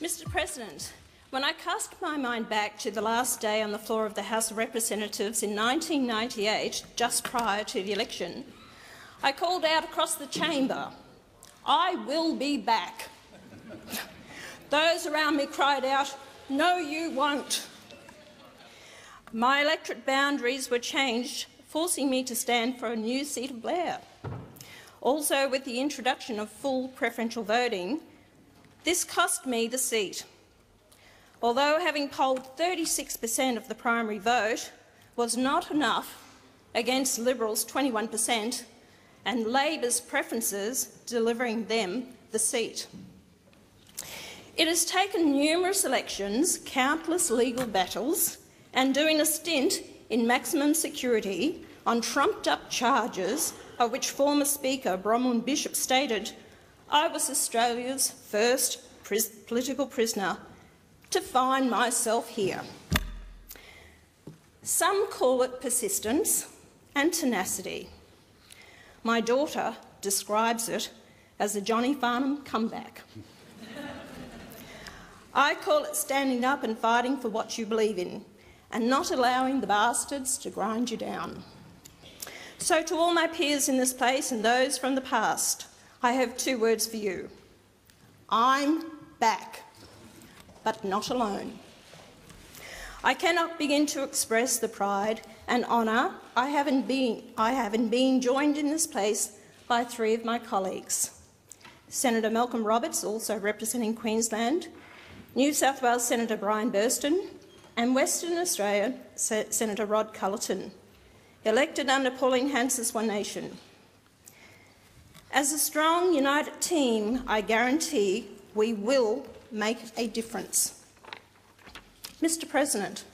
Mr. President, when I cast my mind back to the last day on the floor of the House of Representatives in 1998, just prior to the election, I called out across the chamber, "I will be back." Those around me cried out, "No, you won't." My electorate boundaries were changed, forcing me to stand for a new seat of Blair. Also, with the introduction of full preferential voting, this cost me the seat. Although having polled 36% of the primary vote was not enough against Liberals' 21% and Labor's preferences delivering them the seat. It has taken numerous elections, countless legal battles, and doing a stint in maximum security on trumped-up charges of which former Speaker Bronwyn Bishop stated, "I was Australia's first political prisoner to find myself here." Some call it persistence and tenacity. My daughter describes it as a Johnny Farnham comeback. I call it standing up and fighting for what you believe in, and not allowing the bastards to grind you down. So to all my peers in this place and those from the past, I have two words for you. I'm back, but not alone. I cannot begin to express the pride and honour I have in being joined in this place by three of my colleagues. Senator Malcolm Roberts, also representing Queensland, New South Wales Senator Brian Burston, and Western Australia Senator Rod Cullerton, elected under Pauline Hanson's One Nation. As a strong, united team, I guarantee we will make a difference. Mr. President,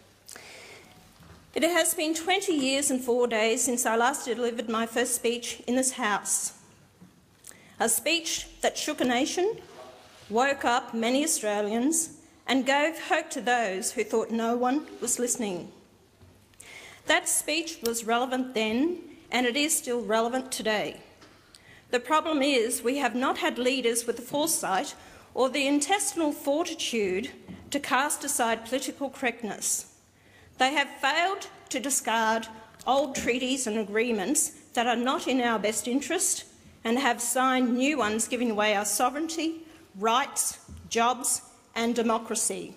it has been 20 years and 4 days since I last delivered my first speech in this House. A speech that shook a nation, woke up many Australians, and gave hope to those who thought no one was listening. That speech was relevant then, and it is still relevant today. The problem is we have not had leaders with the foresight or the intestinal fortitude to cast aside political correctness. They have failed to discard old treaties and agreements that are not in our best interest and have signed new ones giving away our sovereignty, rights, jobs and democracy.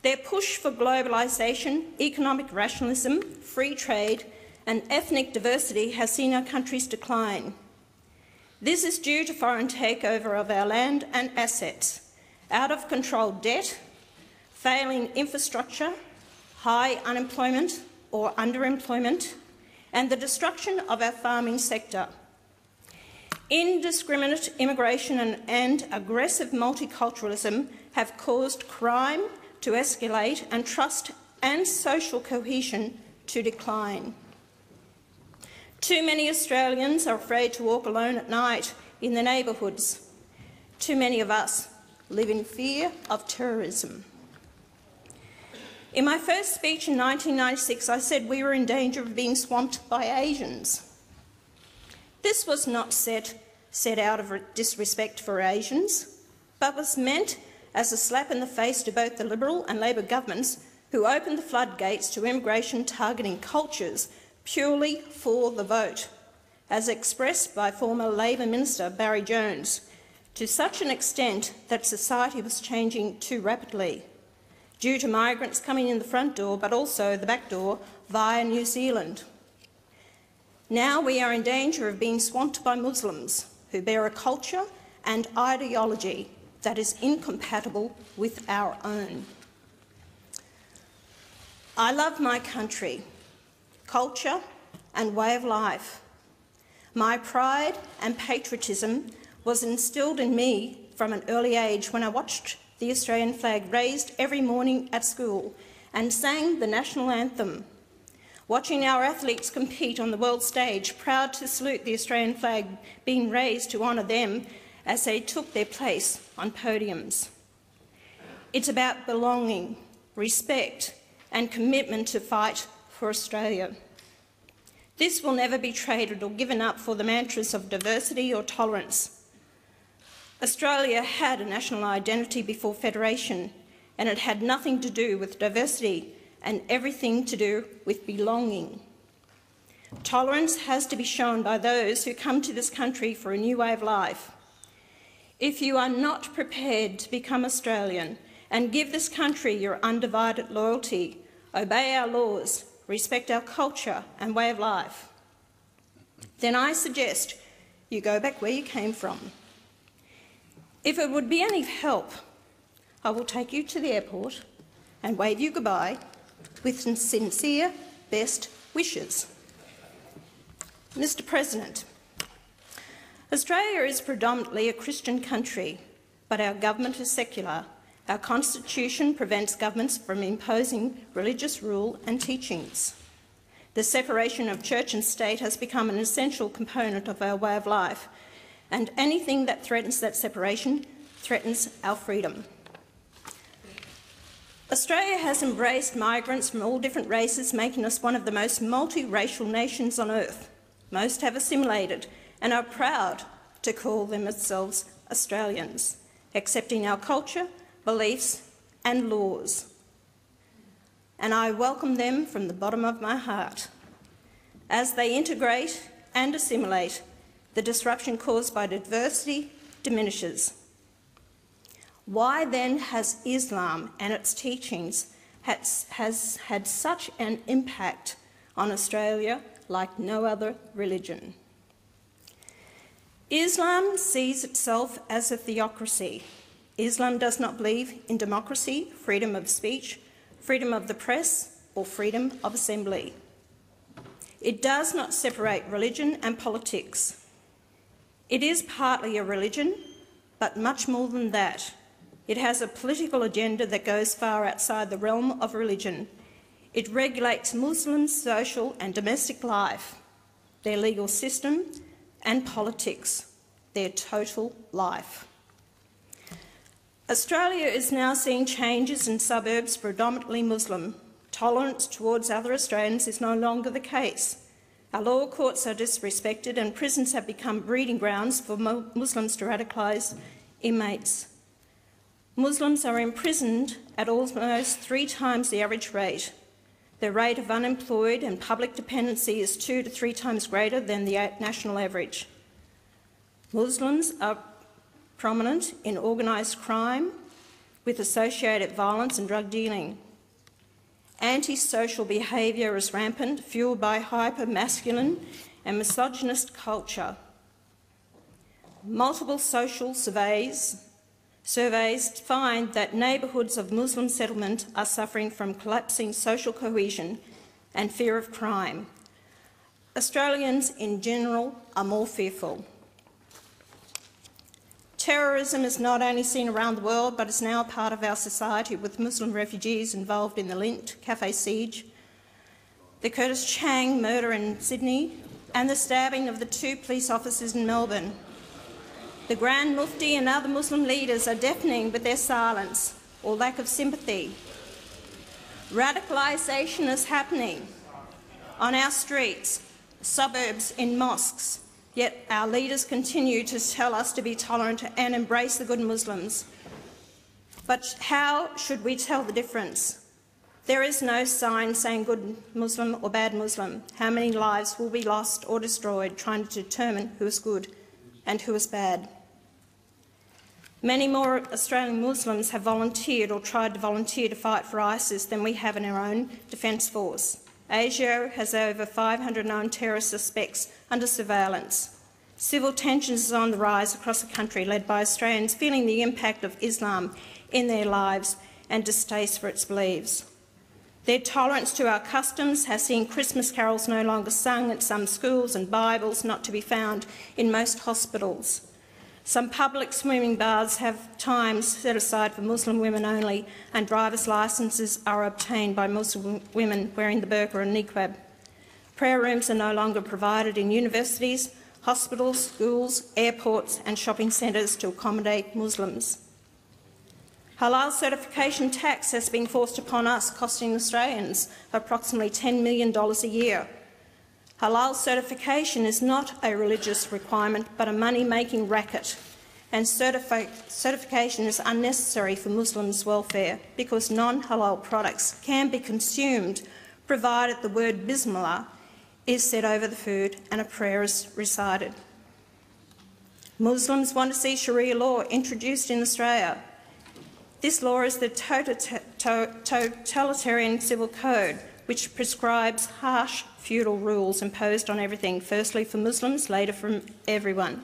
Their push for globalisation, economic rationalism, free trade and ethnic diversity has seen our countries decline. This is due to foreign takeover of our land and assets, out-of-control debt, failing infrastructure, high unemployment or underemployment, and the destruction of our farming sector. Indiscriminate immigration and aggressive multiculturalism have caused crime to escalate and trust and social cohesion to decline. Too many Australians are afraid to walk alone at night in their neighbourhoods. Too many of us live in fear of terrorism. In my first speech in 1996, I said we were in danger of being swamped by Asians. This was not said out of disrespect for Asians, but was meant as a slap in the face to both the Liberal and Labor governments who opened the floodgates to immigration targeting cultures purely for the vote, as expressed by former Labor Minister Barry Jones, to such an extent that society was changing too rapidly, due to migrants coming in the front door but also the back door via New Zealand. Now we are in danger of being swamped by Muslims who bear a culture and ideology that is incompatible with our own. I love my country, culture and way of life. My pride and patriotism was instilled in me from an early age when I watched the Australian flag raised every morning at school and sang the national anthem. Watching our athletes compete on the world stage, proud to salute the Australian flag being raised to honour them as they took their place on podiums. It's about belonging, respect and commitment to fight for Australia. This will never be traded or given up for the mantras of diversity or tolerance. Australia had a national identity before federation, and it had nothing to do with diversity and everything to do with belonging. Tolerance has to be shown by those who come to this country for a new way of life. If you are not prepared to become Australian and give this country your undivided loyalty, obey our laws, respect our culture and way of life, then I suggest you go back where you came from. If it would be any help, I will take you to the airport and wave you goodbye with sincere best wishes. Mr. President, Australia is predominantly a Christian country, but our government is secular. Our constitution prevents governments from imposing religious rule and teachings. The separation of church and state has become an essential component of our way of life, and anything that threatens that separation threatens our freedom. Australia has embraced migrants from all different races, making us one of the most multiracial nations on earth. Most have assimilated and are proud to call themselves Australians, accepting our culture, beliefs and laws. And I welcome them from the bottom of my heart. As they integrate and assimilate, the disruption caused by diversity diminishes. Why then has Islam and its teachings has had such an impact on Australia like no other religion? Islam sees itself as a theocracy. Islam does not believe in democracy, freedom of speech, freedom of the press, or freedom of assembly. It does not separate religion and politics. It is partly a religion, but much more than that. It has a political agenda that goes far outside the realm of religion. It regulates Muslims' social and domestic life, their legal system and politics, their total life. Australia is now seeing changes in suburbs predominantly Muslim. Tolerance towards other Australians is no longer the case. Our law courts are disrespected and prisons have become breeding grounds for Muslims to radicalise inmates. Muslims are imprisoned at almost 3 times the average rate. The rate of unemployed and public dependency is 2 to 3 times greater than the national average. Muslims are prominent in organised crime with associated violence and drug dealing. Antisocial behaviour is rampant, fuelled by hyper-masculine and misogynist culture. Multiple social surveys find that neighbourhoods of Muslim settlement are suffering from collapsing social cohesion and fear of crime. Australians in general are more fearful. Terrorism is not only seen around the world, but is now a part of our society, with Muslim refugees involved in the Lint cafe siege, the Curtis Chang murder in Sydney, and the stabbing of the 2 police officers in Melbourne. The Grand Mufti and other Muslim leaders are deafening with their silence or lack of sympathy. Radicalisation is happening on our streets, suburbs, in mosques, yet our leaders continue to tell us to be tolerant and embrace the good Muslims. But how should we tell the difference? There is no sign saying good Muslim or bad Muslim. How many lives will be lost or destroyed trying to determine who is good and who is bad? Many more Australian Muslims have volunteered or tried to volunteer to fight for ISIS than we have in our own defence force. Asia has over 500 known terrorist suspects under surveillance. Civil tensions are on the rise across the country, led by Australians feeling the impact of Islam in their lives and distaste for its beliefs. Their tolerance to our customs has seen Christmas carols no longer sung at some schools and Bibles not to be found in most hospitals. Some public swimming baths have times set aside for Muslim women only, and driver's licences are obtained by Muslim women wearing the burqa and niqab. Prayer rooms are no longer provided in universities, hospitals, schools, airports and shopping centres to accommodate Muslims. Halal certification tax has been forced upon us, costing Australians approximately $10 million a year. Halal certification is not a religious requirement but a money-making racket, and certification is unnecessary for Muslims' welfare because non-halal products can be consumed provided the word Bismillah is said over the food and a prayer is recited. Muslims want to see Sharia law introduced in Australia. This law is the totalitarian civil code, which prescribes harsh feudal rules imposed on everything, firstly for Muslims, later from everyone.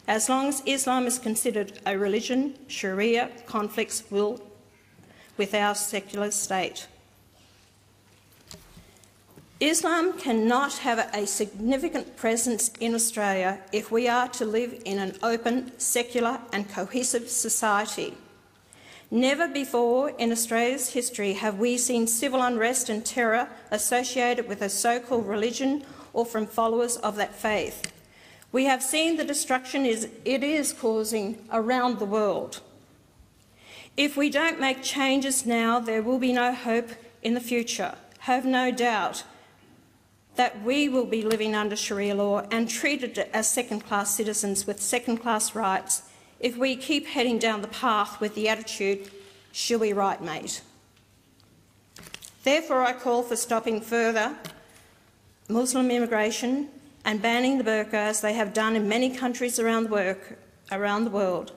As long as Islam is considered a religion, Sharia conflicts will with our secular state. Islam cannot have a significant presence in Australia if we are to live in an open, secular and cohesive society. Never before in Australia's history have we seen civil unrest and terror associated with a so-called religion or from followers of that faith. We have seen the destruction it is causing around the world. If we don't make changes now, there will be no hope in the future. Have no doubt that we will be living under Sharia law and treated as second-class citizens with second-class rights if we keep heading down the path with the attitude, "She'll be right, mate." Therefore, I call for stopping further Muslim immigration and banning the burqa as they have done in many countries around the world.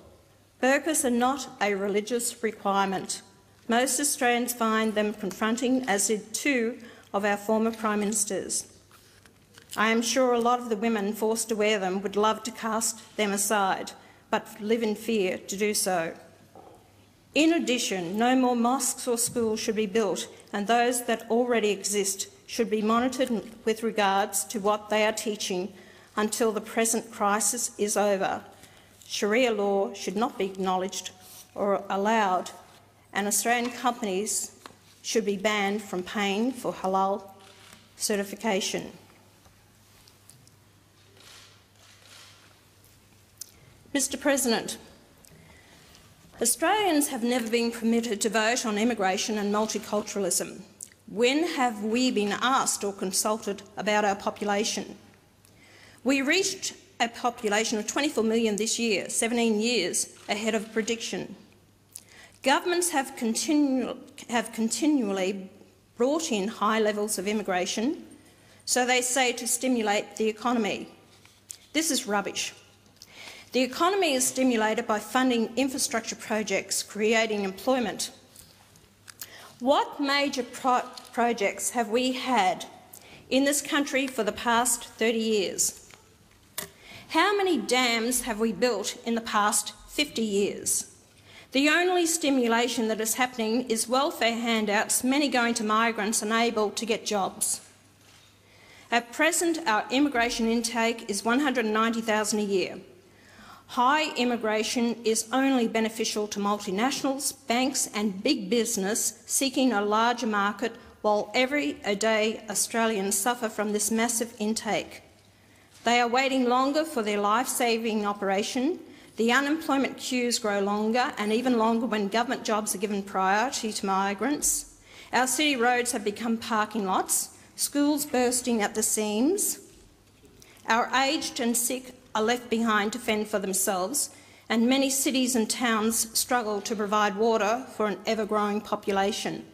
Burqas are not a religious requirement. Most Australians find them confronting, as did two of our former Prime Ministers. I am sure a lot of the women forced to wear them would love to cast them aside, but live in fear to do so. In addition, no more mosques or schools should be built, and those that already exist should be monitored with regards to what they are teaching until the present crisis is over. Sharia law should not be acknowledged or allowed, and Australian companies should be banned from paying for halal certification. Mr. President, Australians have never been permitted to vote on immigration and multiculturalism. When have we been asked or consulted about our population? We reached a population of 24 million this year, 17 years ahead of prediction. Governments have continually brought in high levels of immigration, so they say, to stimulate the economy. This is rubbish. The economy is stimulated by funding infrastructure projects, creating employment. What major projects have we had in this country for the past 30 years? How many dams have we built in the past 50 years? The only stimulation that is happening is welfare handouts, many going to migrants unable to get jobs. At present, our immigration intake is 190,000 a year. High immigration is only beneficial to multinationals, banks and big business seeking a larger market, while every day Australians suffer from this massive intake. They are waiting longer for their life-saving operation. The unemployment queues grow longer and even longer when government jobs are given priority to migrants. Our city roads have become parking lots, schools bursting at the seams. Our aged and sick are left behind to fend for themselves, and many cities and towns struggle to provide water for an ever-growing population.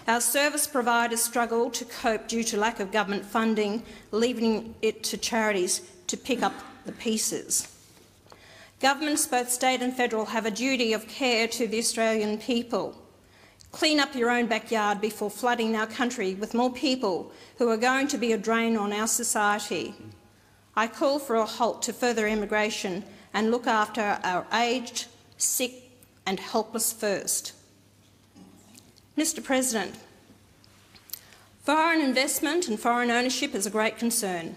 Our service providers struggle to cope due to lack of government funding, leaving it to charities to pick up the pieces. Governments, both state and federal, have a duty of care to the Australian people. Clean up your own backyard before flooding our country with more people who are going to be a drain on our society. I call for a halt to further immigration and look after our aged, sick and helpless first. Mr. President, foreign investment and foreign ownership is a great concern.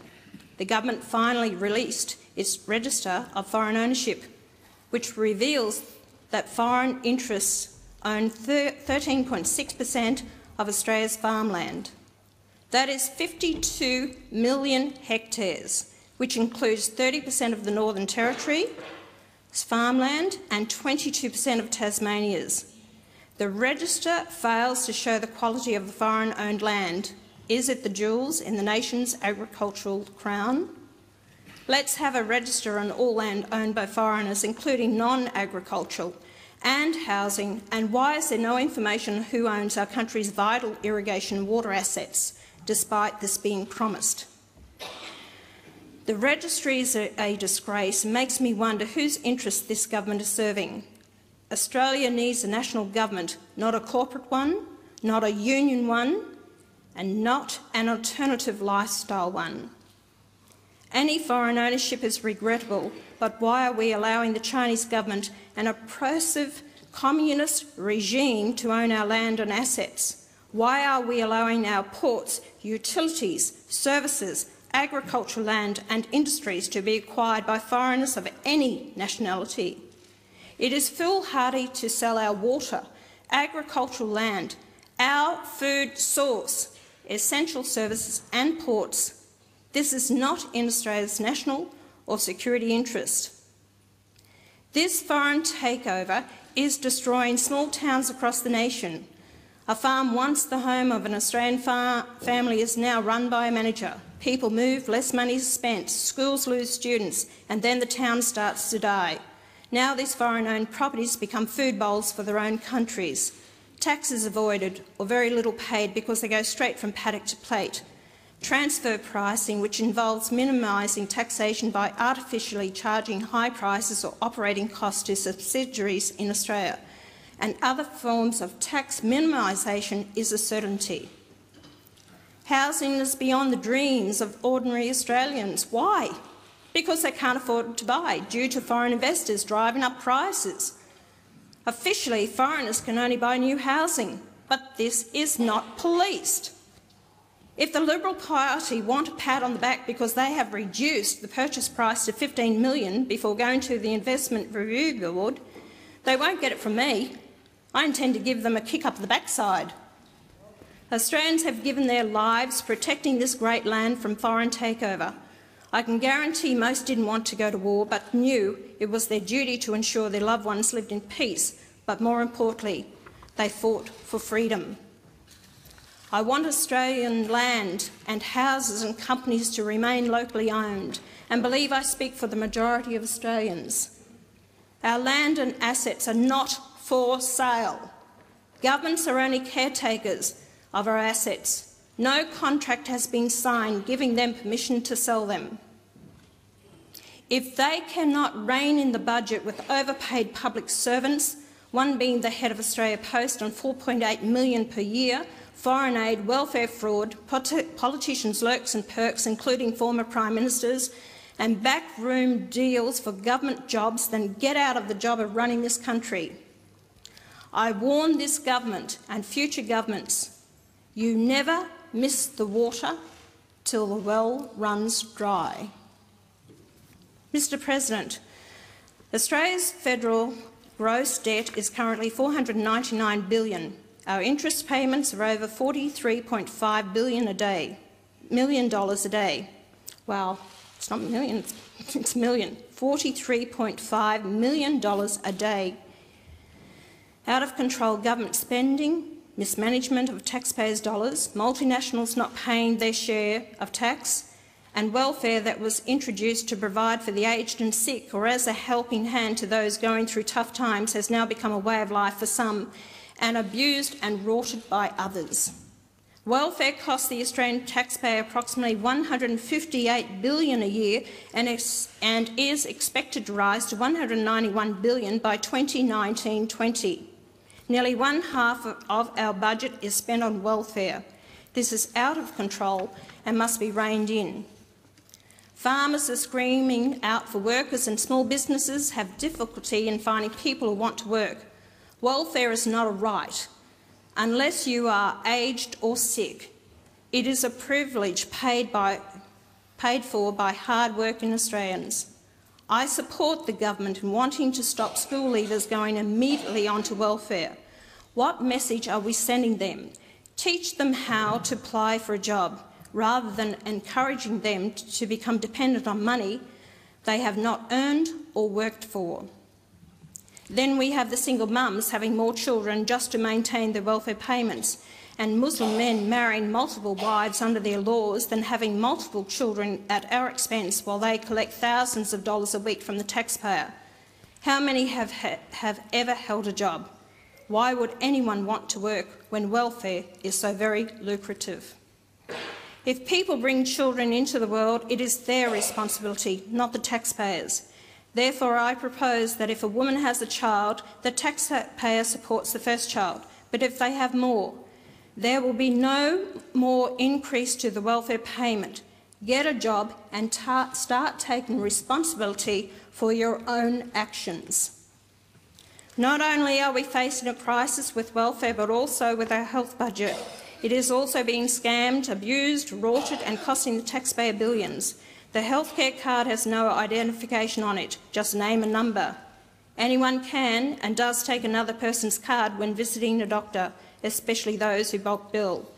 The government finally released its register of foreign ownership, which reveals that foreign interests own 13.6% of Australia's farmland. That is 52 million hectares, which includes 30% of the Northern Territory's farmland and 22% of Tasmania's. The register fails to show the quality of the foreign-owned land. Is it the jewels in the nation's agricultural crown? Let's have a register on all land owned by foreigners, including non-agricultural and housing. And why is there no information on who owns our country's vital irrigation and water assets, despite this being promised? The registry is a disgrace and makes me wonder whose interests this government is serving. Australia needs a national government, not a corporate one, not a union one, and not an alternative lifestyle one. Any foreign ownership is regrettable, but why are we allowing the Chinese government, an oppressive communist regime, to own our land and assets? Why are we allowing our ports, utilities, services, agricultural land and industries to be acquired by foreigners of any nationality? It is foolhardy to sell our water, agricultural land, our food source, essential services and ports. This is not in Australia's national or security interest. This foreign takeover is destroying small towns across the nation. A farm once the home of an Australian family is now run by a manager. People move, less money is spent, schools lose students, and then the town starts to die. Now these foreign-owned properties become food bowls for their own countries. Taxes avoided or very little paid because they go straight from paddock to plate. Transfer pricing, which involves minimising taxation by artificially charging high prices or operating costs to subsidiaries in Australia. And other forms of tax minimisation is a certainty. Housing is beyond the dreams of ordinary Australians. Why? Because they can't afford to buy, due to foreign investors driving up prices. Officially, foreigners can only buy new housing, but this is not policed. If the Liberal Party want a pat on the back because they have reduced the purchase price to $15 million before going to the Investment Review Board, they won't get it from me. I intend to give them a kick up the backside. Australians have given their lives protecting this great land from foreign takeover. I can guarantee most didn't want to go to war, but knew it was their duty to ensure their loved ones lived in peace. But more importantly, they fought for freedom. I want Australian land and houses and companies to remain locally owned, and believe I speak for the majority of Australians. Our land and assets are not for sale. Governments are only caretakers of our assets. No contract has been signed giving them permission to sell them. If they cannot rein in the budget with overpaid public servants, one being the head of Australia Post on $4.8 million per year, foreign aid, welfare fraud, politicians' lurks and perks, including former Prime Ministers, and backroom deals for government jobs, then get out of the job of running this country. I warn this government and future governments, you never miss the water till the well runs dry. Mr President, Australia's federal gross debt is currently $499 billion. Our interest payments are over $43.5 billion a day, $1 a day. Wow, it's not million, it's million. $43.5 million a day. Out of control government spending, mismanagement of taxpayers' dollars, multinationals not paying their share of tax, and welfare that was introduced to provide for the aged and sick or as a helping hand to those going through tough times has now become a way of life for some and abused and rorted by others. Welfare costs the Australian taxpayer approximately $158 billion a year and is expected to rise to $191 billion by 2019-20. Nearly one half of our budget is spent on welfare. This is out of control and must be reined in. Farmers are screaming out for workers and small businesses have difficulty in finding people who want to work. Welfare is not a right. Unless you are aged or sick, it is a privilege paid for by hard-working Australians. I support the government in wanting to stop school leavers going immediately onto welfare. What message are we sending them? Teach them how to apply for a job, rather than encouraging them to become dependent on money they have not earned or worked for. Then we have the single mums having more children just to maintain their welfare payments, and Muslim men marrying multiple wives under their laws than having multiple children at our expense while they collect thousands of dollars a week from the taxpayer? How many have ever held a job? Why would anyone want to work when welfare is so very lucrative? If people bring children into the world, it is their responsibility, not the taxpayers. Therefore, I propose that if a woman has a child, the taxpayer supports the first child. But if they have more, there will be no more increase to the welfare payment. Get a job and start taking responsibility for your own actions. Not only are we facing a crisis with welfare, but also with our health budget. It is also being scammed, abused, rorted and costing the taxpayer billions. The healthcare card has no identification on it, just name and number. Anyone can and does take another person's card when visiting a doctor, especially those who bulk bill.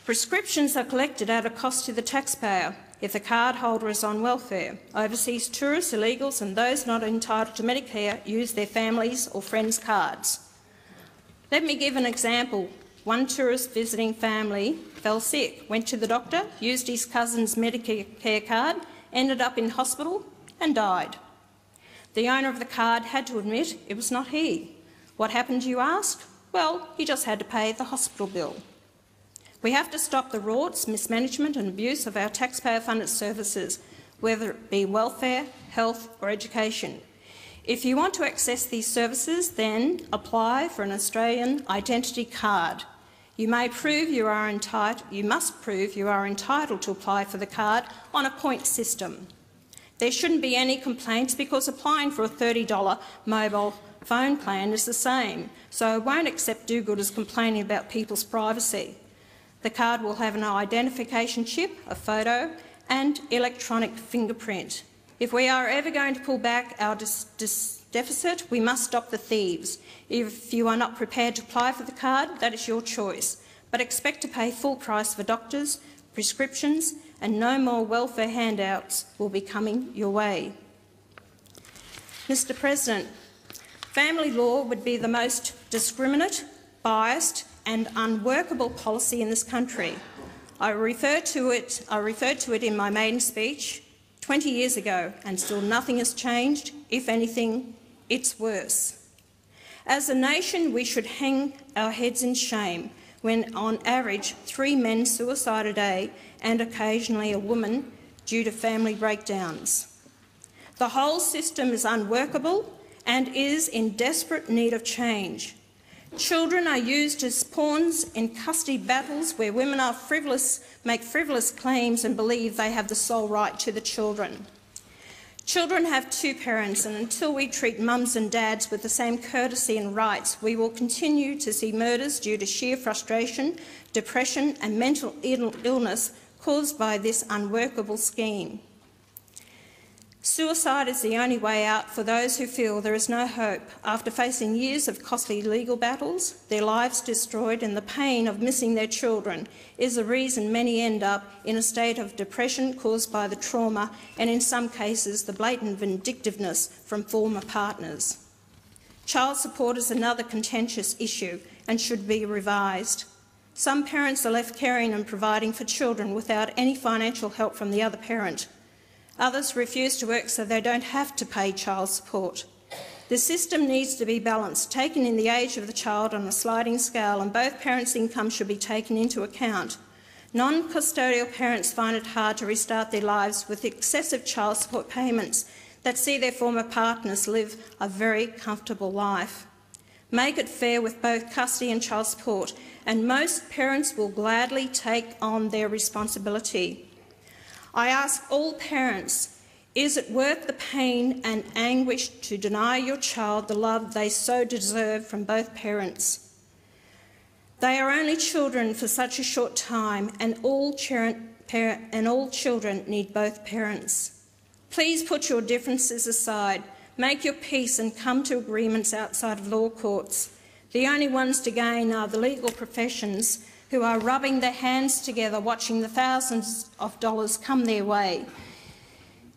Prescriptions are collected at a cost to the taxpayer if the card holder is on welfare. Overseas tourists, illegals and those not entitled to Medicare use their families' or friends' cards. Let me give an example. One tourist visiting family fell sick, went to the doctor, used his cousin's Medicare card, ended up in hospital and died. The owner of the card had to admit it was not he. What happened, you ask? Well, he just had to pay the hospital bill. We have to stop the rorts, mismanagement and abuse of our taxpayer-funded services, whether it be welfare, health or education. If you want to access these services, then apply for an Australian identity card. You must prove you are entitled to apply for the card on a point system. There shouldn't be any complaints because applying for a $30 mobile phone plan is the same, so I won't accept do-gooders complaining about people's privacy. The card will have an identification chip, a photo and electronic fingerprint. If we are ever going to pull back our deficit, we must stop the thieves. If you are not prepared to apply for the card, that is your choice, but expect to pay full price for doctors, prescriptions and no more welfare handouts will be coming your way. Mr President, family law would be the most discriminate, biased and unworkable policy in this country. I referred to it in my maiden speech 20 years ago, and still nothing has changed. If anything, it's worse. As a nation, we should hang our heads in shame when, on average, 3 men suicide a day and occasionally a woman due to family breakdowns. The whole system is unworkable and is in desperate need of change. Children are used as pawns in custody battles where women are make frivolous claims and believe they have the sole right to the children. Children have 2 parents, and until we treat mums and dads with the same courtesy and rights, we will continue to see murders due to sheer frustration, depression and mental illness caused by this unworkable scheme. Suicide is the only way out for those who feel there is no hope. After facing years of costly legal battles, their lives destroyed and the pain of missing their children is the reason many end up in a state of depression caused by the trauma and, in some cases, the blatant vindictiveness from former partners. Child support is another contentious issue and should be revised. Some parents are left caring and providing for children without any financial help from the other parent. Others refuse to work so they don't have to pay child support. The system needs to be balanced, taking in the age of the child on a sliding scale, and both parents' income should be taken into account. Non-custodial parents find it hard to restart their lives with excessive child support payments that see their former partners live a very comfortable life. Make it fair with both custody and child support, and most parents will gladly take on their responsibility. I ask all parents, is it worth the pain and anguish to deny your child the love they so deserve from both parents? They are only children for such a short time, and all children need both parents. Please put your differences aside, make your peace and come to agreements outside of law courts. The only ones to gain are the legal professions, who are rubbing their hands together watching the thousands of dollars come their way.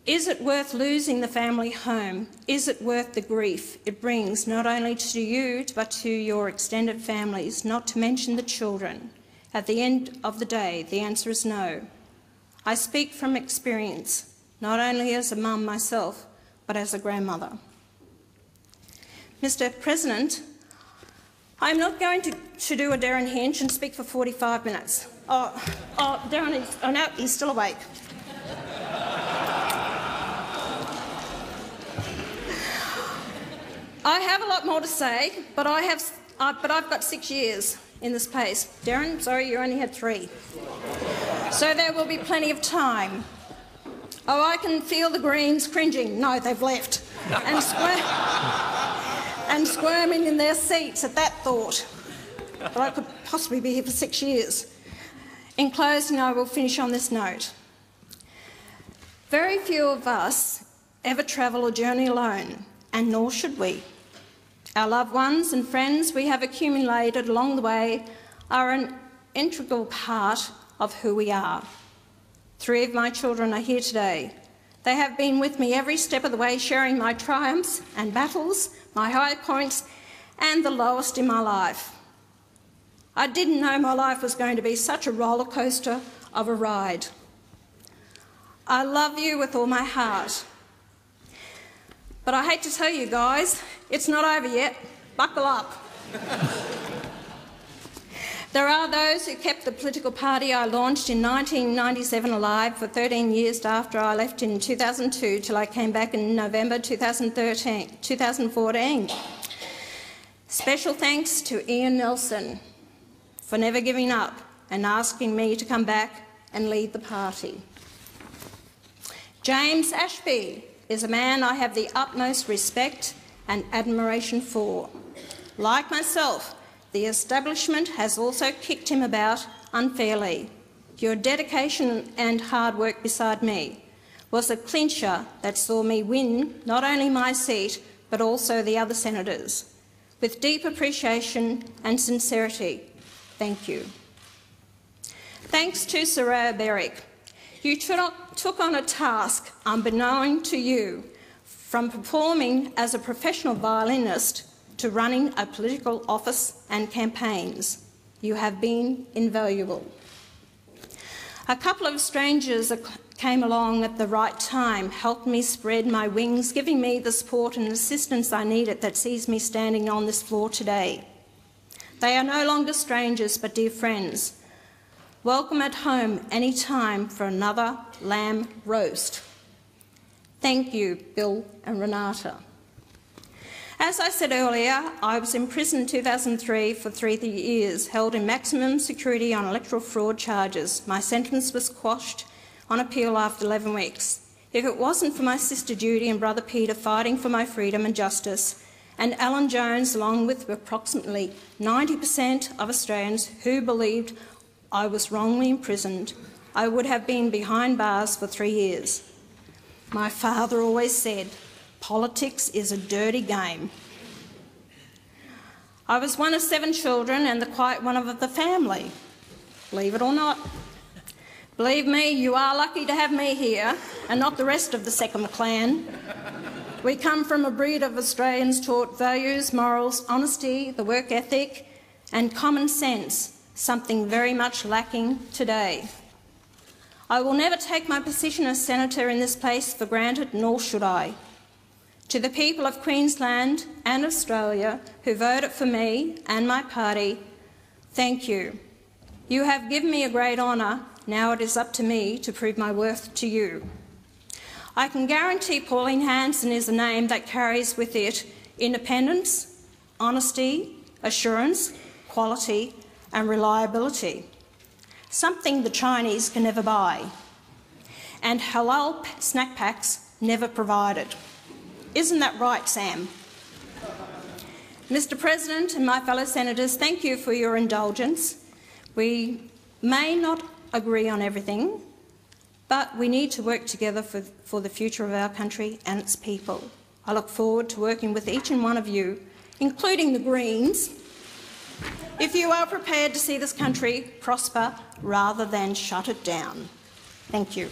Is it worth losing the family home? Is it worth the grief it brings not only to you but to your extended families, not to mention the children? At the end of the day, the answer is no. I speak from experience, not only as a mum myself, but as a grandmother. Mr. President, I'm not going to do a Darren Hinch and speak for 45 minutes. Darren is, no, he's still awake. I have a lot more to say, but I've got 6 years in this place. Darren, sorry, you only had 3. So there will be plenty of time. Oh, I can feel the Greens cringing. No, they've left. And squirming in their seats at that thought. But I could possibly be here for 6 years. In closing, I will finish on this note. Very few of us ever travel or journey alone, and nor should we. Our loved ones and friends we have accumulated along the way are an integral part of who we are. 3 of my children are here today. They have been with me every step of the way, sharing my triumphs and battles, my high points and the lowest in my life. I didn't know my life was going to be such a roller coaster of a ride. I love you with all my heart. But I hate to tell you guys, it's not over yet. Buckle up. There are those who kept the political party I launched in 1997 alive for 13 years after I left in 2002 till I came back in November 2014. Special thanks to Ian Nelson for never giving up and asking me to come back and lead the party. James Ashby is a man I have the utmost respect and admiration for. Like myself, the establishment has also kicked him about unfairly. Your dedication and hard work beside me was a clincher that saw me win not only my seat but also the other senators. With deep appreciation and sincerity, thank you. Thanks to Soraya Berrick. You took on a task unbeknown to you, from performing as a professional violinist to running a political office and campaigns. You have been invaluable. A couple of strangers came along at the right time, helped me spread my wings, giving me the support and assistance I needed that sees me standing on this floor today. They are no longer strangers but dear friends. Welcome at home any time for another lamb roast. Thank you, Bill and Renata. As I said earlier, I was in prison in 2003 for 3 years, held in maximum security on electoral fraud charges. My sentence was quashed on appeal after 11 weeks. If it wasn't for my sister Judy and brother Peter fighting for my freedom and justice, and Alan Jones, along with approximately 90% of Australians who believed I was wrongly imprisoned, I would have been behind bars for 3 years. My father always said, politics is a dirty game. I was one of 7 children and the quiet one of the family, believe it or not. Believe me, you are lucky to have me here and not the rest of the second clan. We come from a breed of Australians taught values, morals, honesty, the work ethic and common sense, something very much lacking today. I will never take my position as Senator in this place for granted, nor should I. To the people of Queensland and Australia who voted for me and my party, thank you. You have given me a great honour. Now it is up to me to prove my worth to you. I can guarantee Pauline Hanson is a name that carries with it independence, honesty, assurance, quality and reliability, something the Chinese can never buy, and halal snack packs never provided. Isn't that right, Sam? Mr. President and my fellow senators, thank you for your indulgence. We may not agree on everything, but we need to work together for the future of our country and its people. I look forward to working with each and one of you, including the Greens, if you are prepared to see this country prosper rather than shut it down. Thank you.